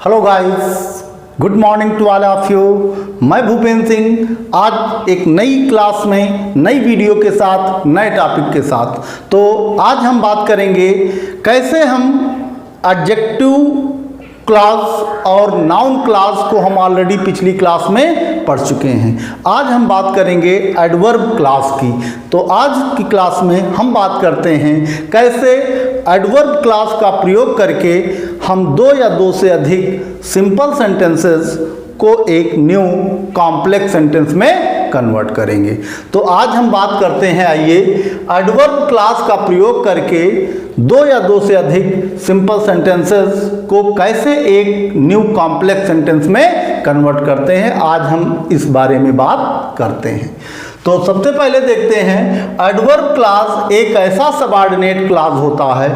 Hello guys, good morning to all of you. मैं भूपेंद्र सिंह आज एक नई क्लास में नई वीडियो के साथ नए टॉपिक के साथ। तो आज हम बात करेंगे कैसे हम एडजेक्टिव क्लास और नाउन क्लास को हम ऑलरेडी पिछली क्लास में पढ़ चुके हैं। आज हम बात करेंगे एडवर्ब क्लास की। तो आज की क्लास में हम बात करते हैं कैसे एडवर्ब क्लास का प्रयोग करके हम दो या दो से अधिक सिंपल सेंटेंसेस को एक न्यू कॉम्प्लेक्स सेंटेंस में कन्वर्ट करेंगे। तो आज हम बात करते हैं, आइए एडवर्ब क्लास का प्रयोग करके दो या दो से अधिक सिंपल सेंटेंसेस को कैसे एक न्यू कॉम्प्लेक्स सेंटेंस में कन्वर्ट करते हैं। आज हम इस बारे में बात करते हैं। तो सबसे पहले देखते हैं, एडवर्ब क्लास एक ऐसा सबऑर्डिनेट क्लास होता है।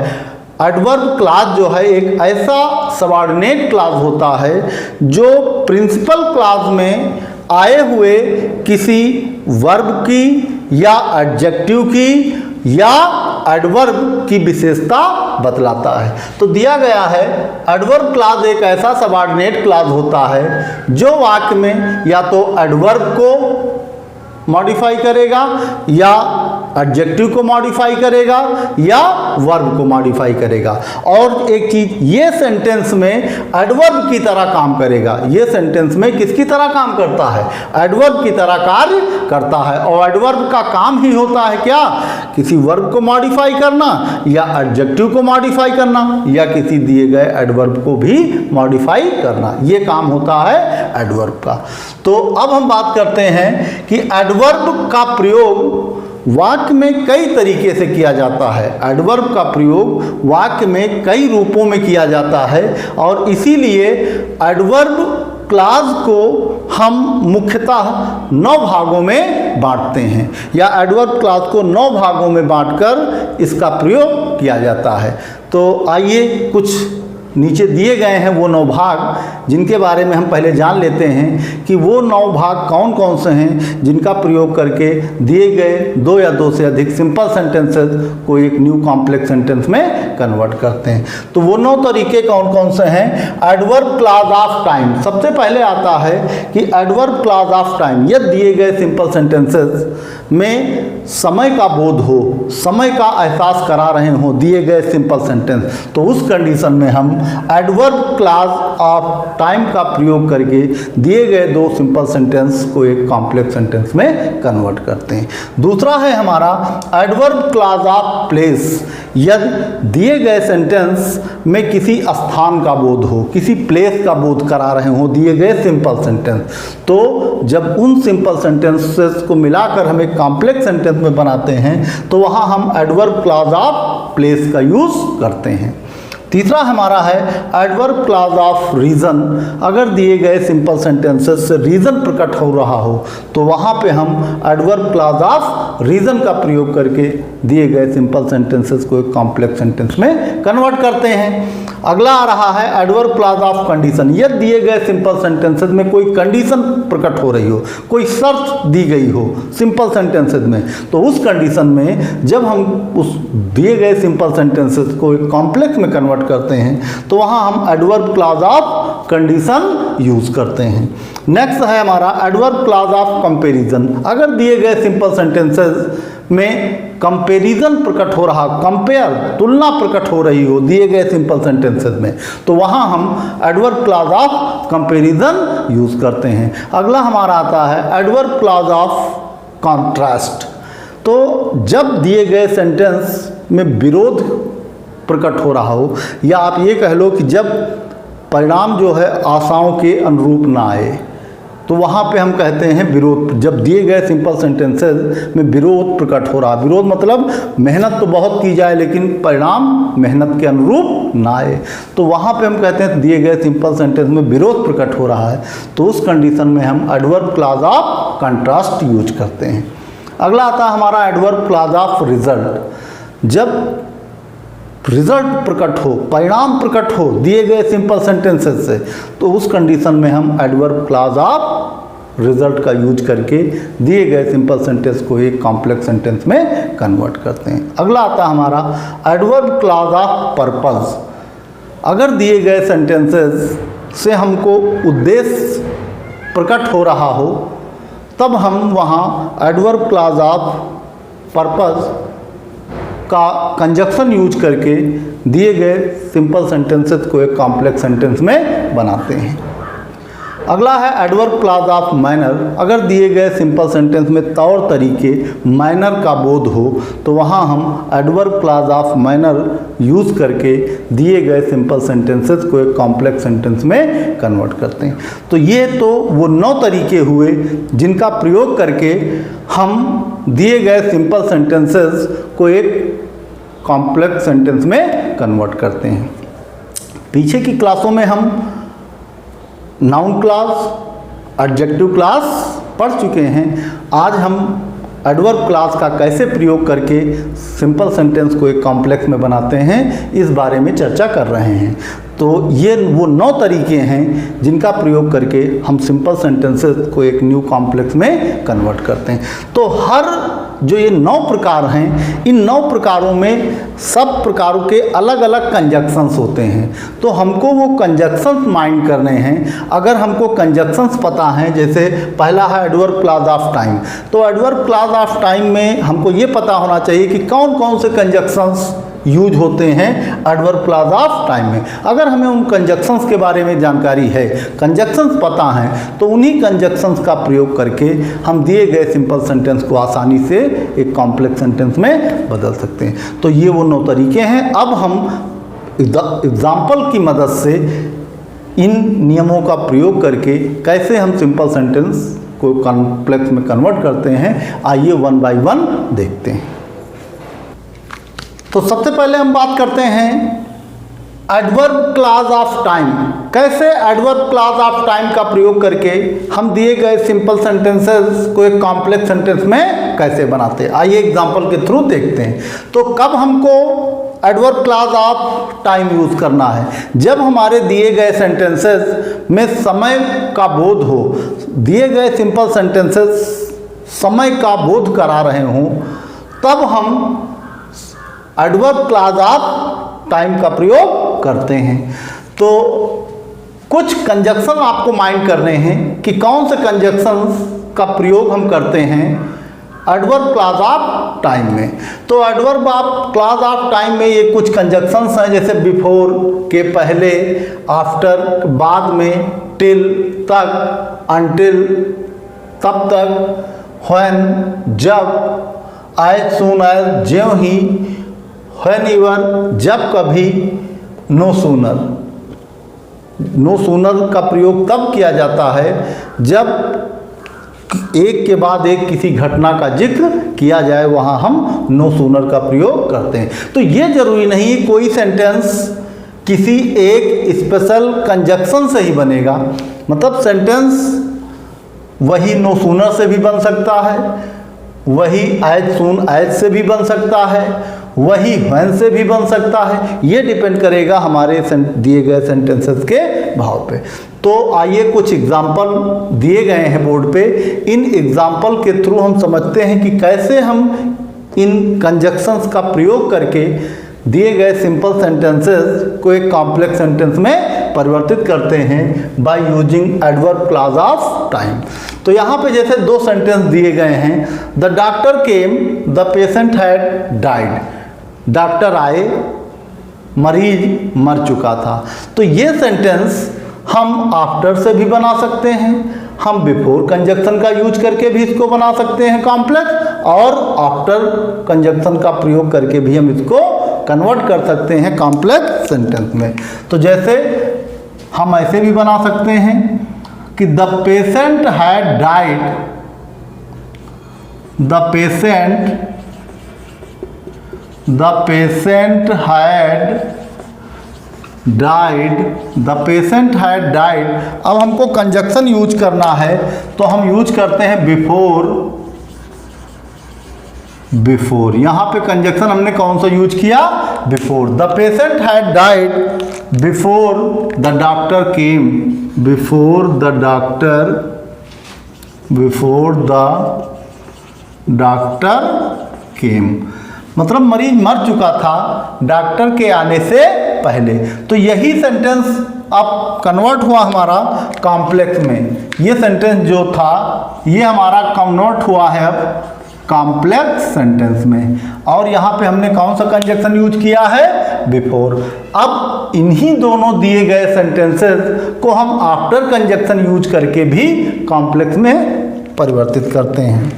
एडवर्ब क्लास जो है एक ऐसा सबऑर्डिनेट क्लास होता है जो प्रिंसिपल क्लास में आए हुए किसी वर्ब की या एडजेक्टिव की या एडवर्ब की विशेषता बतलाता है। तो दिया गया है एडवर्ब क्लास एक ऐसा सबऑर्डिनेट क्लास होता है जो वाक्य में या तो एडवर्ब को मॉडिफाई करेगा या एडजेक्टिव को मॉडिफाई करेगा या वर्ब को मॉडिफाई करेगा। और एक चीज, ये सेंटेंस में एडवर्ब की तरह काम करेगा। ये सेंटेंस में किसकी तरह काम करता है? एडवर्ब की तरह कार्य करता है। और एडवर्ब का काम ही होता है क्या? किसी वर्ब को मॉडिफाई करना या एडजेक्टिव को मॉडिफाई करना या किसी दिए गए एडवर्ब को भी मॉडिफाई करना। ये काम होता है एडवर्ब का। तो अब हम बात करते हैं कि एडवर्ब का प्रयोग वाक्य में कई तरीके से किया जाता है। एडवर्ब का प्रयोग वाक्य में कई रूपों में किया जाता है और इसीलिए एडवर्ब क्लास को हम मुख्यतः 9 भागों में बांटते हैं या एडवर्ब क्लास को 9 भागों में बांटकर इसका प्रयोग किया जाता है। तो आइए कुछ नीचे दिए गए हैं वो 9 भाग जिनके बारे में हम पहले जान लेते हैं कि वो 9 भाग कौन कौन से हैं जिनका प्रयोग करके दिए गए दो या दो से अधिक सिंपल सेंटेंसेस को एक न्यू कॉम्प्लेक्स सेंटेंस में कन्वर्ट करते हैं। तो वो 9 तरीके कौन कौन से हैं? एडवर्ब क्लास ऑफ टाइम सबसे पहले आता है कि एडवर्ब क्लास ऑफ टाइम यदि दिए गए सिंपल सेंटेंसेस में समय का बोध हो, समय का एहसास करा रहे हो दिए गए सिंपल सेंटेंस, तो उस कंडीशन में हम एडवर्ब क्लास ऑफ टाइम का प्रयोग करके दिए गए 2 सिंपल सेंटेंस को एक कॉम्प्लेक्स सेंटेंस में कन्वर्ट करते हैं। दूसरा है हमारा एडवर्ब क्लास ऑफ प्लेस। यदि दिए गए सेंटेंस में किसी स्थान का बोध हो, किसी प्लेस का बोध करा रहे हो दिए गए सिंपल सेंटेंस, तो जब उन सिंपल सेंटेंसेस को मिलाकर हम एक कॉम्प्लेक्स सेंटेंस में बनाते हैं तो वहाँ हम एडवर्ब क्लास ऑफ प्लेस का यूज़ करते हैं। तीसरा हमारा है एडवर्ब क्लास ऑफ रीज़न। अगर दिए गए सिंपल सेंटेंसेस से रीज़न प्रकट हो रहा हो तो वहाँ पे हम एडवर्ब क्लास ऑफ रीज़न का प्रयोग करके दिए गए सिंपल सेंटेंसेस को एक कॉम्प्लेक्स सेंटेंस में कन्वर्ट करते हैं। अगला आ रहा है एडवर्ब क्लास ऑफ कंडीशन। यदि दिए गए सिंपल सेंटेंसेस में कोई कंडीशन प्रकट हो रही हो, कोई शर्त दी गई हो सिंपल सेंटेंसेस में, तो उस कंडीशन में जब हम उस दिए गए सिंपल सेंटेंसेस को एक कॉम्प्लेक्स में कन्वर्ट करते हैं तो वहाँ हम adverb class of condition use करते हैं। नेक्स्ट है हमारा एडवर्ब क्लास ऑफ कंपैरिजन। अगर दिए गए सिंपल सेंटेंसेस में कंपैरिजन प्रकट हो रहा, कंपेयर तुलना प्रकट हो रही हो दिए गए सिंपल सेंटेंसेस में, तो वहाँ हम adverb class of comparison use करते हैं। अगला हमारा आता है एडवर्ब क्लास ऑफ कॉन्ट्रास्ट। तो जब दिए गए सेंटेंस में विरोध प्रकट हो रहा हो या आप ये कह लो कि जब परिणाम जो है आशाओं के अनुरूप ना आए, तो वहाँ पे हम कहते हैं विरोध। जब दिए गए सिंपल सेंटेंसेस में विरोध प्रकट हो रहा, विरोध मतलब मेहनत तो बहुत की जाए लेकिन परिणाम मेहनत के अनुरूप ना आए, तो वहाँ पे हम कहते हैं दिए गए सिंपल सेंटेंस में विरोध प्रकट हो रहा है, तो उस कंडीशन में हम adverb class of contrast use करते हैं। अगला आता है हमारा एडवर्ब क्लास ऑफ रिजल्ट। जब रिजल्ट प्रकट हो, परिणाम प्रकट हो दिए गए सिंपल सेंटेंसेस से, तो उस कंडीशन में हम एडवर्ब क्लास ऑफ रिजल्ट का यूज करके दिए गए सिंपल सेंटेंस को एक कॉम्प्लेक्स सेंटेंस में कन्वर्ट करते हैं। अगला आता है हमारा एडवर्ब क्लास ऑफ पर्पस। अगर दिए गए सेंटेंसेस से हमको उद्देश्य प्रकट हो रहा हो, तब हम वहाँ एडवर्ब क्लॉज ऑफ पर्पस का कंजक्शन यूज करके दिए गए सिंपल सेंटेंसेस को एक कॉम्प्लेक्स सेंटेंस में बनाते हैं। अगला है एडवर्ब क्लॉज ऑफ मैनर। अगर दिए गए सिंपल सेंटेंस में तौर तरीके मैनर का बोध हो तो वहाँ हम adverb clause of manner use करके दिए गए सिंपल सेंटेंसेस को एक कॉम्प्लेक्स सेंटेंस में कन्वर्ट करते हैं। तो ये तो वो 9 तरीके हुए जिनका प्रयोग करके हम दिए गए सिंपल सेंटेंसेस को एक कॉम्प्लेक्स सेंटेंस में कन्वर्ट करते हैं। पीछे की क्लासों में हम नाउन क्लास, एडजेक्टिव क्लास पढ़ चुके हैं। आज हम एडवर्ब क्लास का कैसे प्रयोग करके सिंपल सेंटेंस को एक कॉम्प्लेक्स में बनाते हैं इस बारे में चर्चा कर रहे हैं। तो ये वो 9 तरीके हैं जिनका प्रयोग करके हम सिंपल सेंटेंसेस को एक न्यू कॉम्प्लेक्स में कन्वर्ट करते हैं। तो हर जो ये 9 प्रकार हैं, इन 9 प्रकारों में सब प्रकारों के अलग अलग कंजक्शंस होते हैं। तो हमको वो कंजक्शंस माइंड करने हैं। अगर हमको कंजक्शंस पता हैं, जैसे पहला है एडवर्ब क्लॉज ऑफ टाइम, तो एडवर्ब क्लॉज ऑफ टाइम में हमको ये पता होना चाहिए कि कौन कौन से कंजक्शंस यूज होते हैं एडवर्ब क्लॉज ऑफ टाइम में। अगर हमें उन कंजक्शंस के बारे में जानकारी है, कंजक्शंस पता हैं, तो उन्हीं कंजक्शंस का प्रयोग करके हम दिए गए सिंपल सेंटेंस को आसानी से एक कॉम्प्लेक्स सेंटेंस में बदल सकते हैं। तो ये वो 9 तरीके हैं। अब हम एग्जाम्पल की मदद से इन नियमों का प्रयोग करके कैसे हम सिंपल सेंटेंस को कॉम्प्लेक्स में कन्वर्ट करते हैं, आइए 1 बाय 1 देखते हैं। तो सबसे पहले हम बात करते हैं एडवर्ब क्लॉज ऑफ टाइम। कैसे एडवर्ब क्लॉज ऑफ टाइम का प्रयोग करके हम दिए गए सिंपल सेंटेंसेस को एक कॉम्प्लेक्स सेंटेंस में कैसे बनाते हैं, आइए एग्जांपल के थ्रू देखते हैं। तो कब हमको adverb clause of time use करना है, जब हमारे दिए गए सेंटेंसेस में समय का बोध हो, दिए गए सिंपल सेंटेंसेस समय का बोध करा रहे हों, तब हम एडवर्ब क्लॉज ऑफ टाइम का प्रयोग करते हैं। तो कुछ कंजक्शन आपको माइंड करने हैं कि कौन से कंजक्शन का प्रयोग हम करते हैं एडवर्ब क्लॉज ऑफ टाइम में। तो एडवर्ब क्लॉज ऑफ टाइम में ये कुछ कंजक्शंस हैं, जैसे बिफोर के पहले, आफ्टर बाद में, टिल तक, अनटिल तब तक, व्हेन जब, एज सून एज ज्यों ही, व्हेनेवर जब कभी, नो सूनर। नो सूनर का प्रयोग तब किया जाता है जब एक के बाद एक किसी घटना का जिक्र किया जाए, वहाँ हम नो सूनर का प्रयोग करते हैं। तो ये जरूरी नहीं कोई सेंटेंस किसी एक स्पेशल कंजक्शन से ही बनेगा, मतलब सेंटेंस वही नो सूनर से भी बन सकता है, वही एज सून एज से भी बन सकता है, वही व्हेन से भी बन सकता है। ये डिपेंड करेगा हमारे दिए गए सेंटेंसेस के भाव पे। तो आइए कुछ एग्जाम्पल दिए गए हैं बोर्ड पे, इन एग्जाम्पल के थ्रू हम समझते हैं कि कैसे हम इन कंजक्शंस का प्रयोग करके दिए गए सिंपल सेंटेंसेस को एक कॉम्प्लेक्स सेंटेंस में परिवर्तित करते हैं bye using adverb clause of time. तो यहाँ पे जैसे 2 सेंटेंस दिए गए हैं, the doctor came, the patient had died. Doctor आए, मरीज मर चुका था। तो ये सेंटेंस हम आफ्टर से भी बना सकते हैं, हम बिफोर कंजक्शन का यूज करके भी इसको बना सकते हैं कॉम्प्लेक्स, और आफ्टर कंजक्शन का प्रयोग करके भी हम इसको कन्वर्ट कर सकते हैं कॉम्प्लेक्स सेंटेंस में। तो जैसे हम ऐसे भी बना सकते हैं कि the patient had died, the patient had died, the patient had died. अब हमको कंजक्शन यूज करना है तो हम यूज करते हैं बिफोर। यहाँ पे कंजक्शन हमने कौन सा यूज किया, before. The patient had died before the doctor came, before the doctor केम। मतलब मरीज मर चुका था डॉक्टर के आने से पहले। तो यही सेंटेंस अब कन्वर्ट हुआ हमारा कॉम्प्लेक्स में। ये सेंटेंस जो था ये हमारा कन्वर्ट हुआ है अब कॉम्प्लेक्स सेंटेंस में, और यहाँ पे हमने कौन सा कंजक्शन यूज किया है? बिफोर। अब इन्हीं दोनों दिए गए सेंटेंसेस को हम आफ्टर कंजक्शन यूज करके भी कॉम्प्लेक्स में परिवर्तित करते हैं।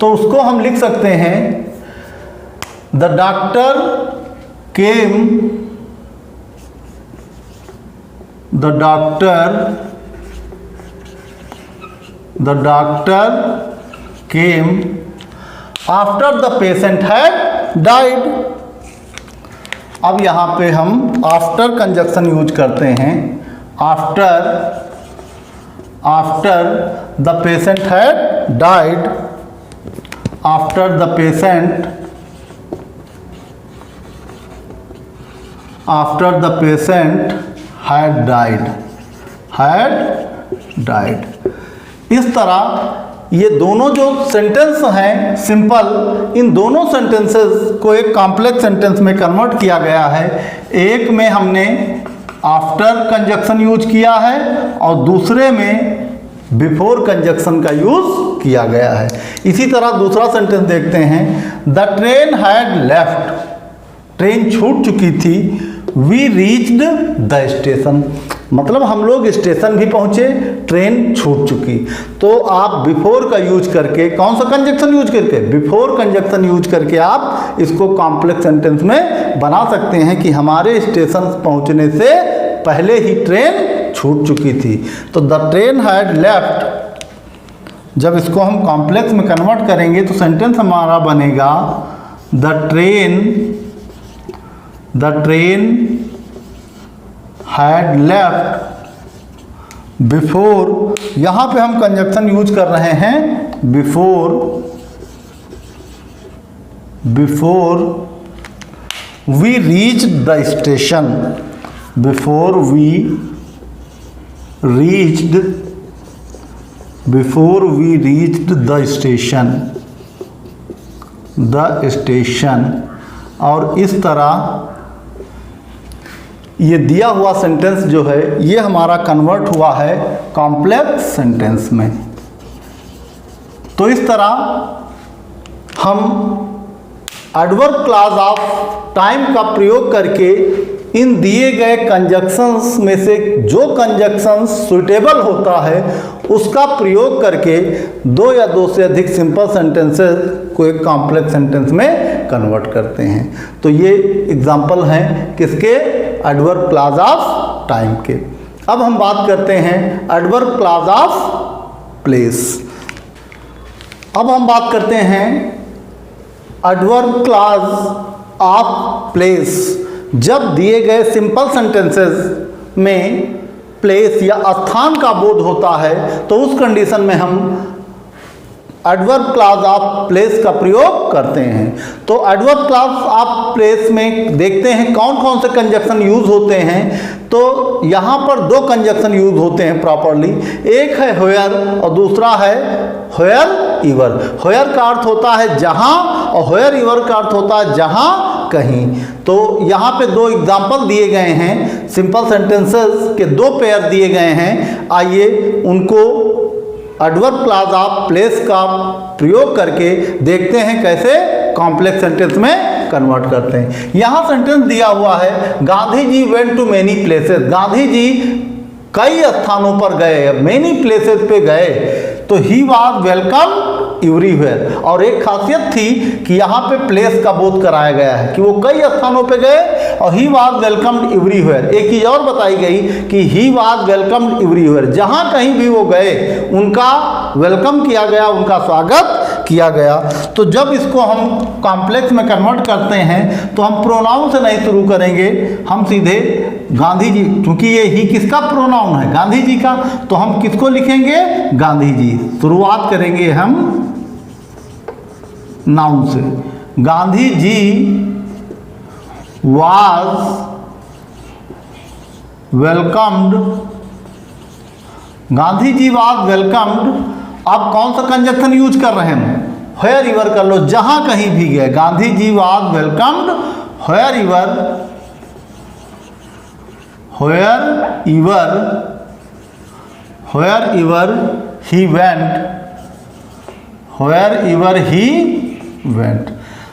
तो उसको हम लिख सकते हैं the doctor came, the doctor came after the patient had died। अब यहाँ पे हम आफ्टर कंजक्शन यूज करते हैं। After the patient had died, after the patient had died. इस तरह ये दोनों जो सेंटेंस हैं सिंपल, इन दोनों सेंटेंसेस को एक कॉम्प्लेक्स सेंटेंस में कन्वर्ट किया गया है। एक में हमने आफ्टर कंजक्शन यूज किया है और दूसरे में बिफोर कंजक्शन का यूज किया गया है। इसी तरह दूसरा सेंटेंस देखते हैं। The train had left, train छूट चुकी थी। वी रीच्ड द स्टेशन, मतलब हम लोग स्टेशन भी पहुंचे, ट्रेन छूट चुकी। तो आप बिफोर का यूज करके, कौन सा कंजक्शन यूज करके? बिफोर कंजक्शन यूज करके आप इसको कॉम्प्लेक्स सेंटेंस में बना सकते हैं कि हमारे स्टेशन पहुंचने से पहले ही ट्रेन छूट चुकी थी। तो द ट्रेन हैड लेफ्ट, जब इसको हम कॉम्प्लेक्स में कन्वर्ट करेंगे तो सेंटेंस हमारा बनेगा the train had left before. यहाँ पे हम कंजक्शन यूज कर रहे हैं before we reached the station, before we reached the station. और इस तरह ये दिया हुआ सेंटेंस जो है ये हमारा कन्वर्ट हुआ है कॉम्प्लेक्स सेंटेंस में। तो इस तरह हम एडवर्ब क्लॉज ऑफ टाइम का प्रयोग करके इन दिए गए कंजक्शंस में से जो कंजक्शंस सुइटेबल होता है उसका प्रयोग करके दो या दो से अधिक सिंपल सेंटेंसेस को एक कॉम्प्लेक्स सेंटेंस में कन्वर्ट करते हैं। तो ये एग्जाम्पल हैं किसके? एडवर्ब क्लॉज ऑफ टाइम के। अब हम बात करते हैं एडवर्ब क्लॉज ऑफ प्लेस। अब हम बात करते हैं एडवर्ब क्लॉज ऑफ प्लेस। जब दिए गए सिंपल सेंटेंसेस में प्लेस या स्थान का बोध होता है तो उस कंडीशन में हम एडवर्ब क्लॉज ऑफ प्लेस का प्रयोग करते हैं। तो एडवर्ब क्लॉज ऑफ प्लेस में देखते हैं कौन कौन से कंजक्शन यूज होते हैं। तो यहाँ पर दो कंजक्शन यूज होते हैं प्रॉपरली। एक है व्हेयर और दूसरा है व्हेयर एवर। व्हेयर का अर्थ होता है जहाँ और व्हेयर एवर का अर्थ होता है जहाँ कहीं। तो यहाँ पे दो एग्जाम्पल दिए गए हैं, सिंपल सेंटेंसेस के दो पेयर दिए गए हैं। आइए उनको एडवर्ब क्लॉज ऑफ प्लेस का प्रयोग करके देखते हैं कैसे कॉम्प्लेक्स सेंटेंस में कन्वर्ट करते हैं। यहाँ सेंटेंस दिया हुआ है Gandhi ji went to many places. Gandhi ji कई स्थानों पर गए, मेनी प्लेसेस पे गए। तो ही वॉज वेलकम एवरीवेयर। और एक खासियत थी कि यहाँ पे प्लेस का बोध कराया गया है कि वो कई स्थानों पे गए और ही वॉज वेलकम्ड एवरीवेयर। एक चीज़ और बताई गई कि ही वॉज वेलकम्ड एवरीवेयर, जहाँ कहीं भी वो गए उनका वेलकम किया गया, उनका स्वागत किया गया। तो जब इसको हम कॉम्प्लेक्स में कन्वर्ट करते हैं तो हम प्रोनाउन से नहीं शुरू करेंगे, हम सीधे गांधी जी, क्योंकि ये ही किसका प्रोनाउन है? गांधी जी का। तो हम किसको लिखेंगे? गांधी जी। शुरुआत करेंगे हम नाउन से। Gandhi ji was welcomed. Gandhi ji was welcomed. अब कौन सा कंजक्शन यूज कर रहे हैं? व्हेयर एवर कर लो, जहां कहीं भी गए। Gandhi ji was welcomed wherever wherever he went।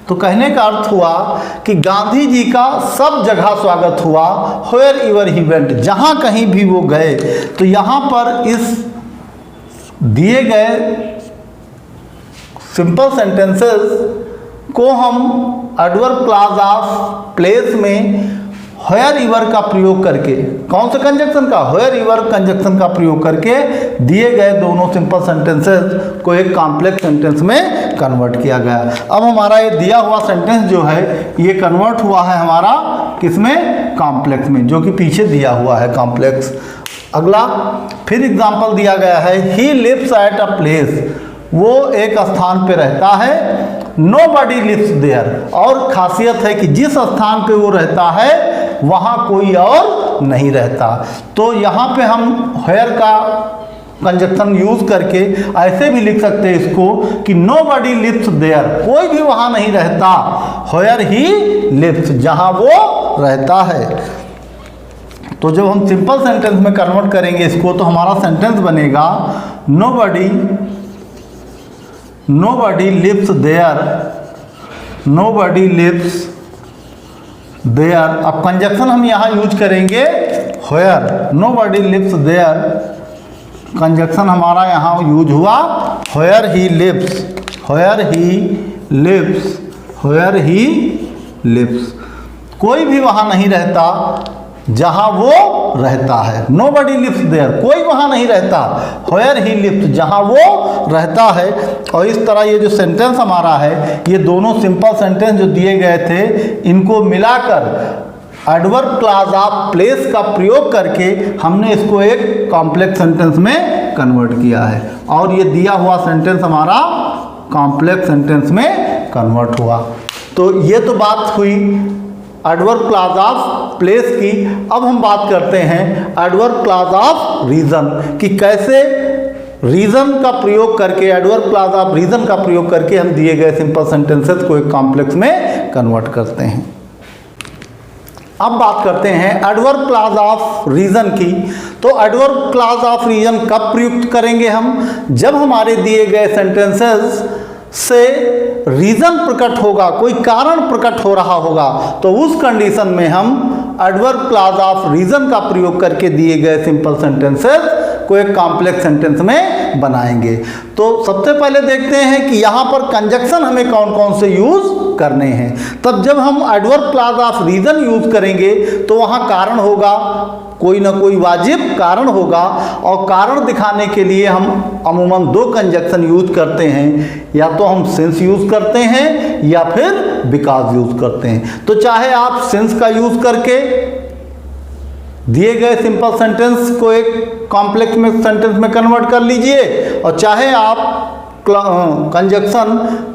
तो कहने का अर्थ हुआ कि गांधी जी का सब जगह स्वागत हुआ, wherever he went, जहाँ कहीं भी वो गए। तो यहाँ पर इस दिए गए सिंपल सेंटेंसेस को हम एडवर्ब क्लॉज ऑफ प्लेस में wherever का प्रयोग करके, कौन से कंजक्शन का, wherever कंजक्शन का प्रयोग करके दिए गए दोनों सिंपल सेंटेंसेस को एक कॉम्प्लेक्स सेंटेंस में कन्वर्ट किया गया। अब हमारा ये दिया हुआ सेंटेंस जो है ये कन्वर्ट हुआ है हमारा किसमें, कॉम्प्लेक्स में, जो कि पीछे दिया हुआ है कॉम्प्लेक्स। अगला फिर एग्जाम्पल दिया गया है, he lives at a place, वो एक स्थान पे रहता है, नोबडी लिव्स देयर, और खासियत है कि जिस स्थान पे वो रहता है वहाँ कोई और नहीं रहता। तो यहाँ पे हम where का कंजक्शन यूज करके ऐसे भी लिख सकते हैं इसको कि nobody lives there, कोई भी वहाँ नहीं रहता, where he lives, जहाँ वो रहता है। तो जब हम सिंपल सेंटेंस में कन्वर्ट करेंगे इसको तो हमारा सेंटेंस बनेगा nobody lives there, nobody lives there। अब कंजक्शन हम यहाँ यूज करेंगे where, nobody lives there, conjunction हमारा यहाँ यूज हुआ where he lives, where he lives, कोई भी वहाँ नहीं रहता जहाँ वो रहता है, nobody lives there, कोई वहाँ नहीं रहता, where he lives, जहाँ वो रहता है। और इस तरह ये जो सेंटेंस हमारा है, ये दोनों सिंपल सेंटेंस जो दिए गए थे इनको मिलाकर एडवर्ब क्लॉज ऑफ प्लेस का प्रयोग करके हमने इसको एक कॉम्प्लेक्स सेंटेंस में कन्वर्ट किया है, और ये दिया हुआ सेंटेंस हमारा कॉम्प्लेक्स सेंटेंस में कन्वर्ट हुआ। तो ये तो बात हुई एडवर्ब क्लॉज ऑफ प्लेस की। अब हम बात करते हैं एडवर्ब क्लॉज ऑफ रीजन कि कैसे रीजन का प्रयोग करके, एडवर्ब क्लॉज ऑफ रीजन का प्रयोग करके हम दिए गए सिंपल सेंटेंसेस को एक कॉम्प्लेक्स में कन्वर्ट करते हैं। अब बात करते हैं एडवर्ब क्लॉज ऑफ रीजन की। तो एडवर्ब क्लॉज ऑफ रीजन कब प्रयुक्त करेंगे हम, जब हमारे दिए गए सेंटेंसेस से रीजन प्रकट होगा, कोई कारण प्रकट हो रहा होगा, तो उस कंडीशन में हम एडवर्ब क्लॉज ऑफ रीजन का प्रयोग करके दिए गए सिंपल सेंटेंसेस को एक कॉम्प्लेक्स सेंटेंस में बनाएंगे। तो सबसे पहले देखते हैं कि यहाँ पर कंजक्शन हमें कौन कौन से यूज करने हैं। तब जब हम adverb clause of reason use करेंगे तो वहाँ कारण होगा, कोई ना कोई वाजिब कारण होगा, और कारण दिखाने के लिए हम अमूमन दो कंजक्शन यूज करते हैं, या तो हम सिंस यूज करते हैं या फिर बिकॉज यूज करते हैं। तो चाहे आप सिंस का यूज करके दिए गए सिंपल सेंटेंस को एक कॉम्प्लेक्स में सेंटेंस में कन्वर्ट कर लीजिए, और चाहे आप कंजक्शन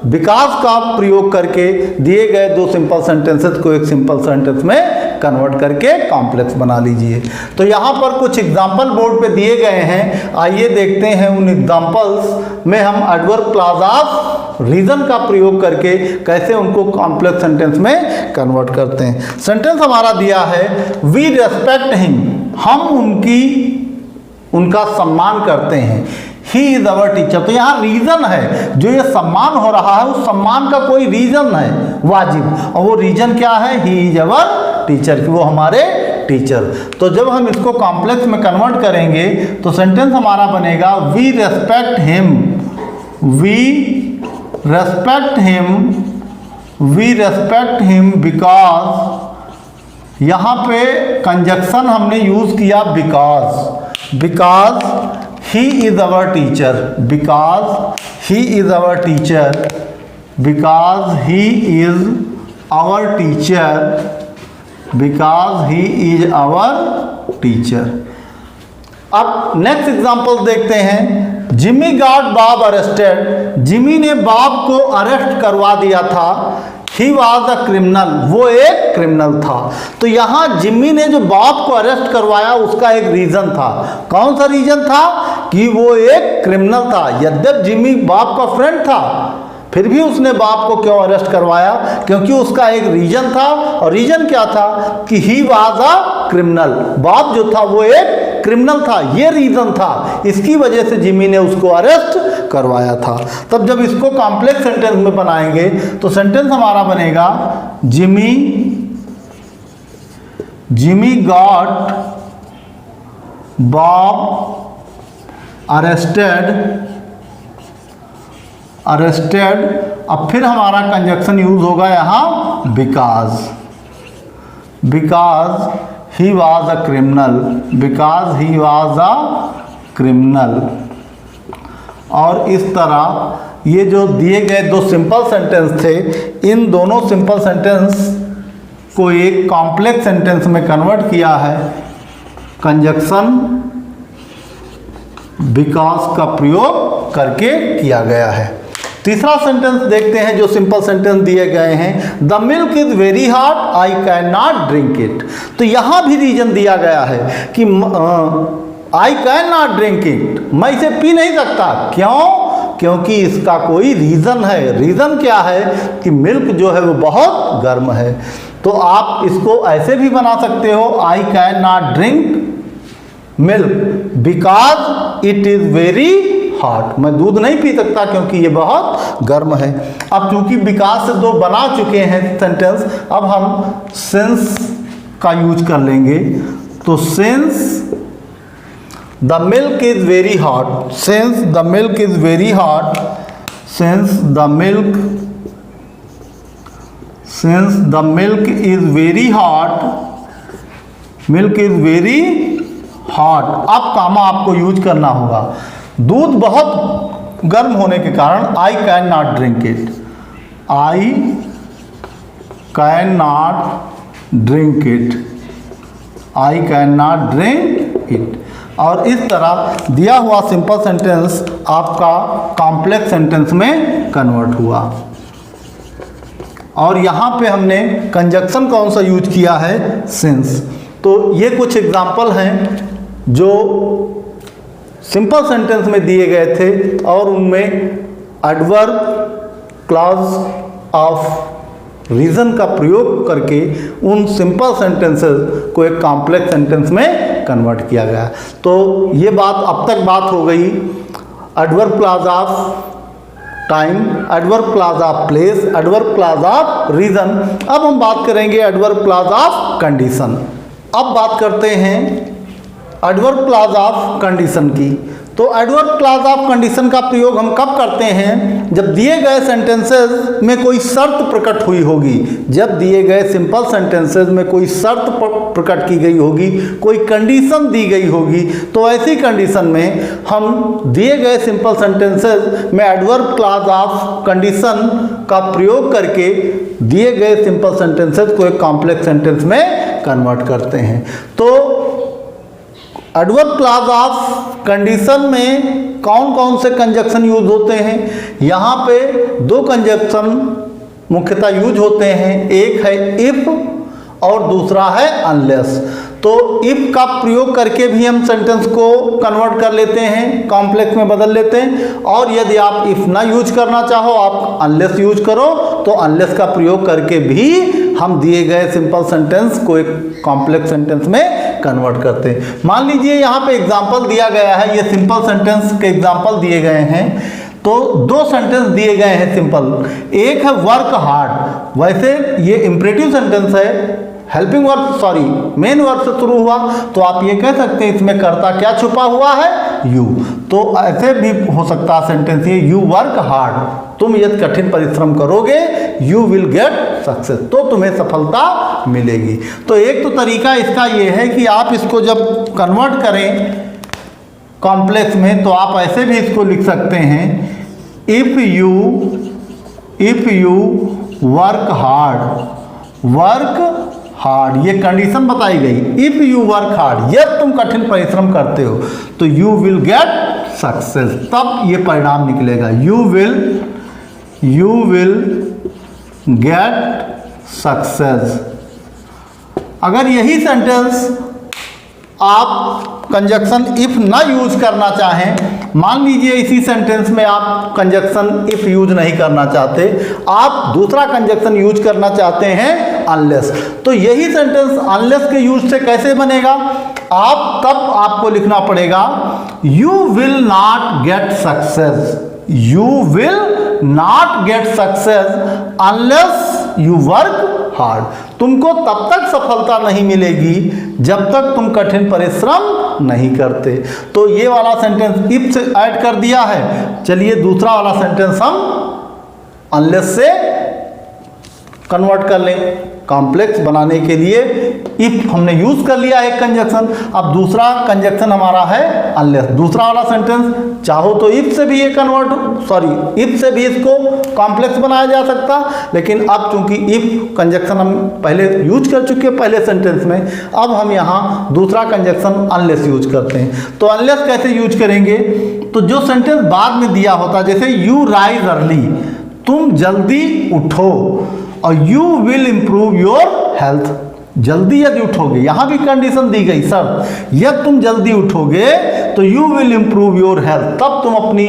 बिकॉज का प्रयोग करके दिए गए दो सिंपल सेंटेंसेस को एक सिंपल सेंटेंस में कन्वर्ट करके कॉम्प्लेक्स बना लीजिए। तो यहाँ पर कुछ एग्जाम्पल बोर्ड पे दिए गए हैं, आइए देखते हैं उन एग्जाम्पल्स में हम एडवर्ब क्लॉज ऑफ रीजन का प्रयोग करके कैसे उनको कॉम्प्लेक्स सेंटेंस में कन्वर्ट करते हैं। सेंटेंस हमारा दिया है वी रेस्पेक्ट हिम, हम उनका सम्मान करते हैं, ही इज अवर टीचर। तो यहाँ रीजन है, जो ये सम्मान हो रहा है उस सम्मान का कोई रीजन है वाजिब, और वो रीजन क्या है, ही इज अवर टीचर, कि वो हमारे टीचर। तो जब हम इसको कॉम्प्लेक्स में कन्वर्ट करेंगे तो सेंटेंस हमारा बनेगा we respect him, we respect him because, यहाँ पे कंजक्शन हमने यूज किया because he is our teacher, because he is our teacher, because he is our teacher, because he is our teacher। अब next example देखते हैं, Jimmy got Bob arrested, Jimmy ने Bob को arrest करवा दिया था, ही वॉज अ क्रिमिनल, वो एक क्रिमिनल था। तो यहाँ जिमी ने जो बॉब को अरेस्ट करवाया उसका एक रीजन था, कौन सा रीजन था, कि वो एक क्रिमिनल था। यद्यप जिमी बॉब का फ्रेंड था फिर भी उसने बाप को क्यों अरेस्ट करवाया? क्योंकि उसका एक रीजन था, और रीजन क्या था कि ही वाज अ क्रिमिनल। बाप जो था वो एक क्रिमिनल था, ये रीजन था। इसकी वजह से जिमी ने उसको अरेस्ट करवाया था। तब जब इसको कॉम्प्लेक्स सेंटेंस में बनाएंगे तो सेंटेंस हमारा बनेगा जिमी गॉट बॉब अरेस्टेड। अब फिर हमारा कंजक्शन यूज होगा यहाँ because he was a criminal. और इस तरह ये जो दिए गए दो सिंपल सेंटेंस थे, इन दोनों सिंपल सेंटेंस को एक कॉम्प्लेक्स सेंटेंस में कन्वर्ट किया है कंजक्शन बिकॉज का प्रयोग करके किया गया है। तीसरा सेंटेंस देखते हैं जो सिंपल सेंटेंस दिए गए हैं, the milk is very hot I can not drink it. तो यहां भी रीजन दिया गया है कि I can not drink it, मैं इसे पी नहीं सकता। क्यों? क्योंकि इसका कोई रीजन है। रीजन क्या है कि मिल्क जो है वो बहुत गर्म है। तो आप इसको ऐसे भी बना सकते हो, I can not drink milk because it is very hot. मैं दूध नहीं पी सकता क्योंकि ये बहुत गर्म है। अब चूंकि बिकॉज से दो बना चुके हैं सेंटेंस, अब हम सिंस का यूज कर लेंगे। तो since the milk is very hot, since the milk is very hot, since the milk is very hot, milk is very hot. अब कामा आपको यूज करना होगा। दूध बहुत गर्म होने के कारण I can not drink it, I can not drink it, I can not drink it. और इस तरह दिया हुआ सिंपल सेंटेंस आपका कॉम्प्लेक्स सेंटेंस में कन्वर्ट हुआ। और यहाँ पे हमने कंजक्शन कौन सा यूज किया है? सिंस। तो ये कुछ एग्जाम्पल हैं जो सिंपल सेंटेंस में दिए गए थे और उनमें एडवर्ब क्लॉज ऑफ रीजन का प्रयोग करके उन सिंपल सेंटेंसेस को एक कॉम्प्लेक्स सेंटेंस में कन्वर्ट किया गया। तो ये बात अब तक बात हो गई adverb clause of time, adverb clause of place, adverb clause of reason. अब हम बात करेंगे एडवर्ब क्लॉज ऑफ कंडीशन। अब बात करते हैं एडवर्ब क्लॉज ऑफ कंडीशन की। तो एडवर्ब क्लॉज ऑफ कंडीशन का प्रयोग हम कब करते हैं? जब दिए गए सेंटेंसेस में कोई शर्त प्रकट हुई होगी, जब दिए गए सिंपल सेंटेंसेस में कोई शर्त प्रकट की गई होगी, कोई कंडीशन दी गई होगी, तो ऐसी कंडीशन में हम दिए गए सिंपल सेंटेंसेस में एडवर्ब क्लॉज ऑफ कंडीशन का प्रयोग करके दिए गए सिंपल सेंटेंसेस को एक कॉम्प्लेक्स सेंटेंस में कन्वर्ट करते हैं। तो एडवर्ब क्लॉज ऑफ कंडीशन में कौन कौन से कंजक्शन यूज होते हैं? यहाँ पे दो कंजक्शन मुख्यतः यूज होते हैं, एक है इफ और दूसरा है अनलेस। तो इफ का प्रयोग करके भी हम सेंटेंस को कन्वर्ट कर लेते हैं, कॉम्प्लेक्स में बदल लेते हैं। और यदि आप इफ ना यूज करना चाहो, आप अनलेस यूज करो, तो अनलेस का प्रयोग करके भी हम दिए गए सिंपल सेंटेंस को एक कॉम्प्लेक्स सेंटेंस में कन्वर्ट करते हैं। मान लीजिए यहाँ पे एग्जाम्पल दिया गया है, ये सिंपल सेंटेंस के एग्जाम्पल दिए गए हैं। तो दो सेंटेंस दिए गए हैं सिंपल, एक है वर्क हार्ड। वैसे ये इंपरेटिव सेंटेंस है, helping verb sorry main verb से शुरू हुआ, तो आप ये कह सकते हैं इसमें कर्ता क्या छुपा हुआ है? यू। तो ऐसे भी हो सकता है सेंटेंस ये, यू वर्क हार्ड, तुम यदि कठिन परिश्रम करोगे, यू विल गेट सक्सेस, तो तुम्हें सफलता मिलेगी। तो एक तो तरीका इसका ये है कि आप इसको जब कन्वर्ट करें कॉम्प्लेक्स में, तो आप ऐसे भी इसको लिख सकते हैं, इफ यू वर्क हार्ड, ये कंडीशन बताई गई। इफ यू वर्क हार्ड, यदि तुम कठिन परिश्रम करते हो, तो यू विल गेट सक्सेस, तब ये परिणाम निकलेगा, यू विल गेट सक्सेस। अगर यही सेंटेंस आप कंजक्शन इफ ना यूज करना चाहें, मान लीजिए इसी सेंटेंस में आप कंजक्शन इफ यूज नहीं करना चाहते, आप दूसरा कंजक्शन यूज करना चाहते हैं अनलेस, तो यही सेंटेंस अनलेस के यूज से कैसे बनेगा? तब आपको लिखना पड़ेगा you will not get success, you will not get success unless you work hard. तुमको तब तक सफलता नहीं मिलेगी जब तक तुम कठिन परिश्रम नहीं करते। तो ये वाला सेंटेंस इफ से ऐड कर दिया है। चलिए दूसरा वाला सेंटेंस हम अनलेस से कन्वर्ट कर लें। कॉम्प्लेक्स बनाने के लिए इफ हमने यूज कर लिया एक कंजक्शन, अब दूसरा कंजक्शन हमारा है अनलेस। दूसरा वाला सेंटेंस चाहो तो इफ से भी ये इफ से भी इसको कॉम्प्लेक्स बनाया जा सकता, लेकिन अब चूंकि इफ कंजक्शन हम पहले यूज कर चुके हैं पहले सेंटेंस में, अब हम यहाँ दूसरा कंजक्शन अनलेस यूज करते हैं। तो अनलेस कैसे यूज करेंगे? तो जो सेंटेंस बाद में दिया होता, जैसे यू राइज अर्ली, तुम जल्दी उठो, और you will improve your health, जल्दी यदि उठोगे, यहां भी कंडीशन दी गई सर, यदि तुम जल्दी उठोगे तो you will improve your health, तब तुम अपनी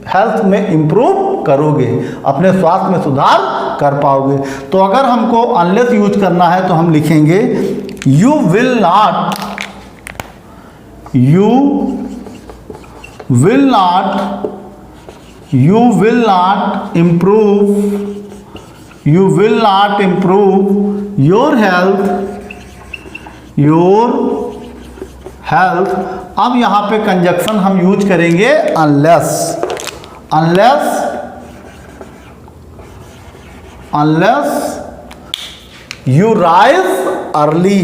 हेल्थ में इंप्रूव करोगे, अपने स्वास्थ्य में सुधार कर पाओगे। तो अगर हमको अनलेस यूज करना है तो हम लिखेंगे you will not improve your health। अब यहां पे कंजक्शन हम यूज करेंगे unless you rise early,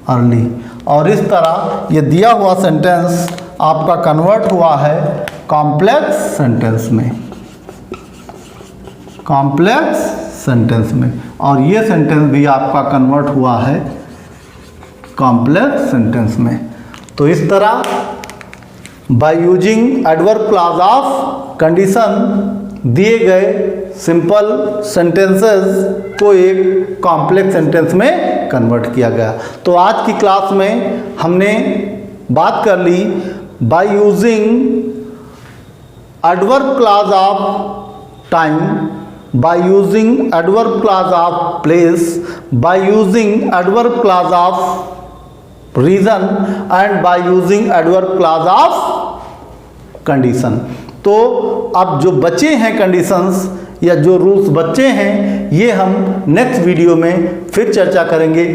early. और इस तरह ये दिया हुआ सेंटेंस आपका कन्वर्ट हुआ है कॉम्प्लेक्स सेंटेंस में, और ये सेंटेंस भी आपका कन्वर्ट हुआ है कॉम्प्लेक्स सेंटेंस में। तो इस तरह bye using adverb clause of condition दिए गए सिंपल सेंटेंसेस को एक कॉम्प्लेक्स सेंटेंस में कन्वर्ट किया गया। तो आज की क्लास में हमने बात कर ली by using adverb clause of time, by using adverb clause of place, by using adverb clause of reason and by using adverb clause of condition. तो अब जो बचे हैं कंडीशंस या जो रूल्स बचे हैं, ये हम नेक्स्ट वीडियो में फिर चर्चा करेंगे।